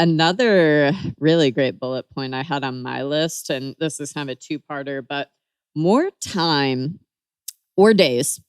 another really great bullet point I had on my list, and this is kind of a two-parter, but more time or days,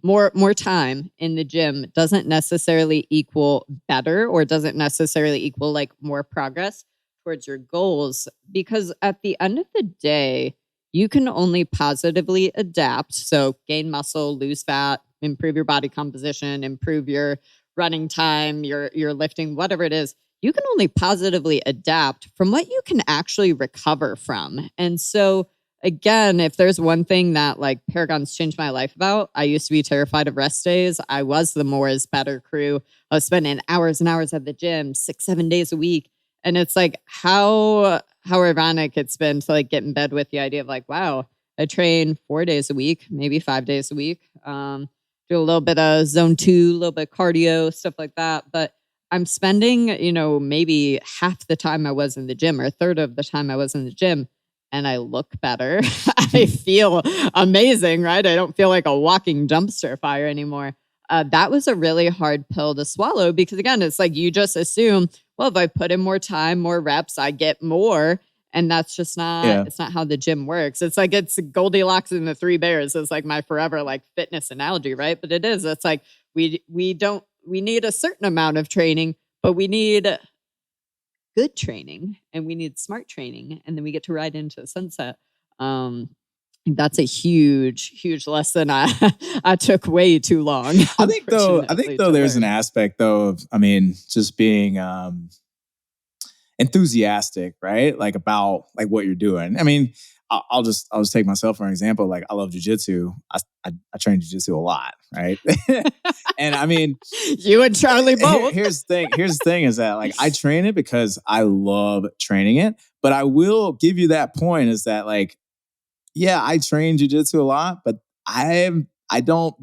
more time in the gym doesn't necessarily equal better or doesn't necessarily equal like more progress towards your goals, because at the end of the day, you can only positively adapt. So gain muscle, lose fat, improve your body composition, improve your running time, your lifting, whatever it is. You can only positively adapt from what you can actually recover from. And so again, if there's one thing that like Paragon's changed my life about, I used to be terrified of rest days. I was the more is better crew. I was spending hours and hours at the gym, 6-7 days a week. And it's like how ironic it's been to like get in bed with the idea of like, wow, I train 4 days a week, maybe 5 days a week. Do a little bit of zone 2, a little bit of cardio, stuff like that. But I'm spending, maybe half the time I was in the gym or a third of the time I was in the gym, and I look better. I feel amazing, right? I don't feel like a walking dumpster fire anymore. That was a really hard pill to swallow because, again, it's like you just assume, well, if I put in more time, more reps, I get more. And that's just Yeah. it's not how the gym works. It's like it's Goldilocks and the Three Bears is like my forever like fitness analogy, right? But it is. It's like we need a certain amount of training, but we need good training and we need smart training, and then we get to ride into the sunset. That's a huge lesson I took way too long. I think though there's an aspect though of, just being enthusiastic, right? Like about like what you're doing. I'll just take myself for an example. Like I love jujitsu. I train jujitsu a lot, right? And you and Charlie both. Here's the thing is that like I train it because I love training it. But I will give you that point is that like, yeah, I train jujitsu a lot, but I don't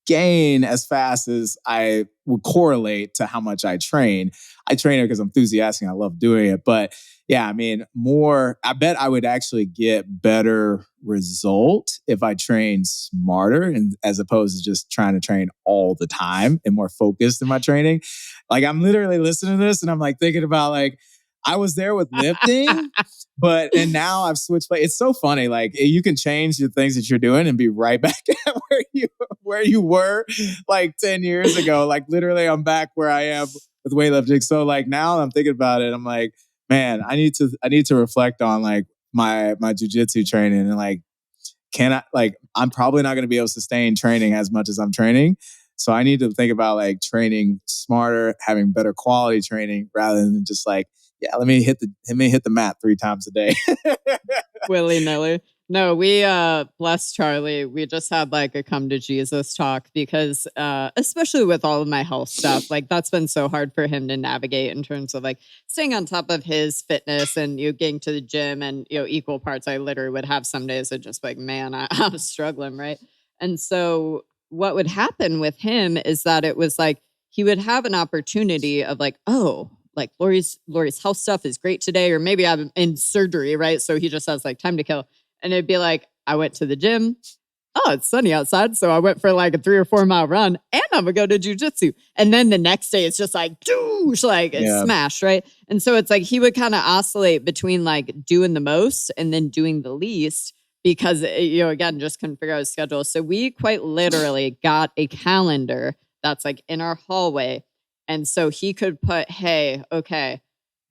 gain as fast as I would correlate to how much I train. I train it because I'm enthusiastic and I love doing it. But yeah, I bet I would actually get better result if I train smarter and as opposed to just trying to train all the time and more focused in my training. Like I'm literally listening to this and I'm like thinking about like, I was there with lifting, and now I've switched. It's so funny. Like you can change the things that you're doing and be right back at where you were like 10 years ago. Like literally I'm back where I am with weightlifting. So like now I'm thinking about it. I'm like, man, I need to reflect on like my jujitsu training and like, I'm probably not going to be able to sustain training as much as I'm training. So I need to think about like training smarter, having better quality training rather than just like, yeah, let me hit the mat 3 times a day. Willy-nilly. No, we bless Charlie. We just had like a come to Jesus talk because especially with all of my health stuff, like that's been so hard for him to navigate in terms of like staying on top of his fitness and getting to the gym and equal parts. I literally would have some days that just like, man, I'm struggling, right? And so what would happen with him is that it was like he would have an opportunity of like, oh, like Lori's health stuff is great today, or maybe I'm in surgery, right? So he just has like time to kill. And it'd be like, I went to the gym. Oh, it's sunny outside. So I went for like a 3 or 4 mile run and I'm gonna go to jujitsu. And then the next day it's just like, doosh, like it's smashed, right? And so it's like he would kind of oscillate between like doing the most and then doing the least because, again, just couldn't figure out his schedule. So we quite literally got a calendar that's like in our hallway. And so he could put, hey, okay,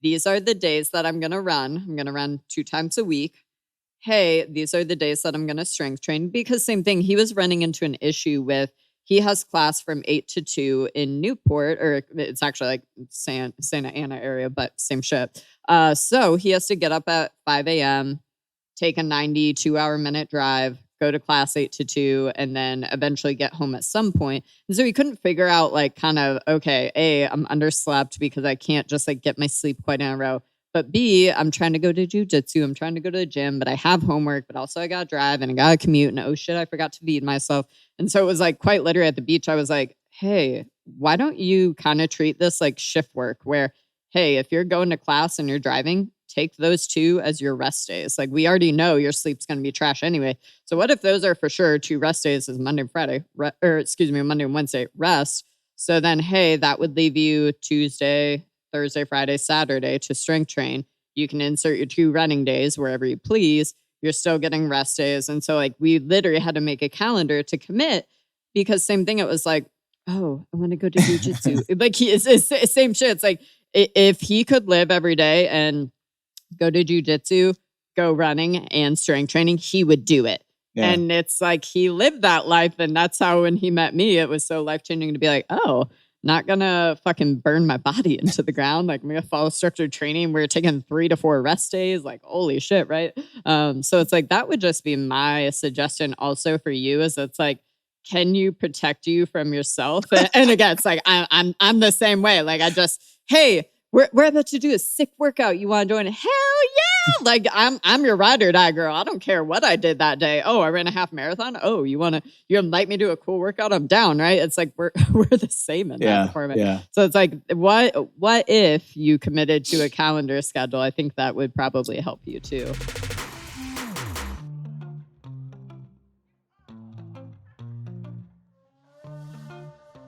these are the days that I'm going to run. I'm going to run 2 times a week. Hey, these are the days that I'm going to strength train. Because same thing, he was running into an issue with, he has class from 8 to 2 in Newport, or it's actually like Santa Ana area, but same shit. So he has to get up at 5 a.m., take a 92-hour minute drive, go to class 8 to 2, and then eventually get home at some point. And so he couldn't figure out like kind of, okay, A, I'm underslept because I can't just like get my sleep quite in a row. But B, I'm trying to go to jujitsu. I'm trying to go to the gym, but I have homework, but also I got to drive and I got to commute. And oh shit, I forgot to feed myself. And so it was like quite literally at the beach. I was like, hey, why don't you kind of treat this like shift work where, hey, if you're going to class and you're driving, take those 2 as your rest days. Like we already know your sleep's going to be trash anyway. So what if those are for sure 2 rest days is Monday and Friday, Monday and Wednesday rest. So then, hey, that would leave you Tuesday, Thursday, Friday, Saturday to strength train. You can insert your 2 running days wherever you please. You're still getting rest days. And so like we literally had to make a calendar to commit because same thing. It was like, oh, I want to go to jujitsu. Like it's same shit. It's like if he could live every day and go to jujitsu, go running and strength training, he would do it. Yeah. And it's like he lived that life. And that's how when he met me, it was so life-changing to be like, oh, not gonna fucking burn my body into the ground. Like I'm gonna follow structured training. We're taking 3 to 4 rest days. Like, holy shit, right? So it's like that would just be my suggestion also for you is it's like, can you protect you from yourself? And again, it's like I'm the same way. Like I just, hey, we're about to do a sick workout. You want to join? Hell yeah! Like I'm your ride or die girl. I don't care what I did that day. Oh, I ran a half marathon. Oh, you invite me to a cool workout? I'm down, right? It's like we're the same in that department. Yeah. So it's like what if you committed to a calendar schedule? I think that would probably help you too.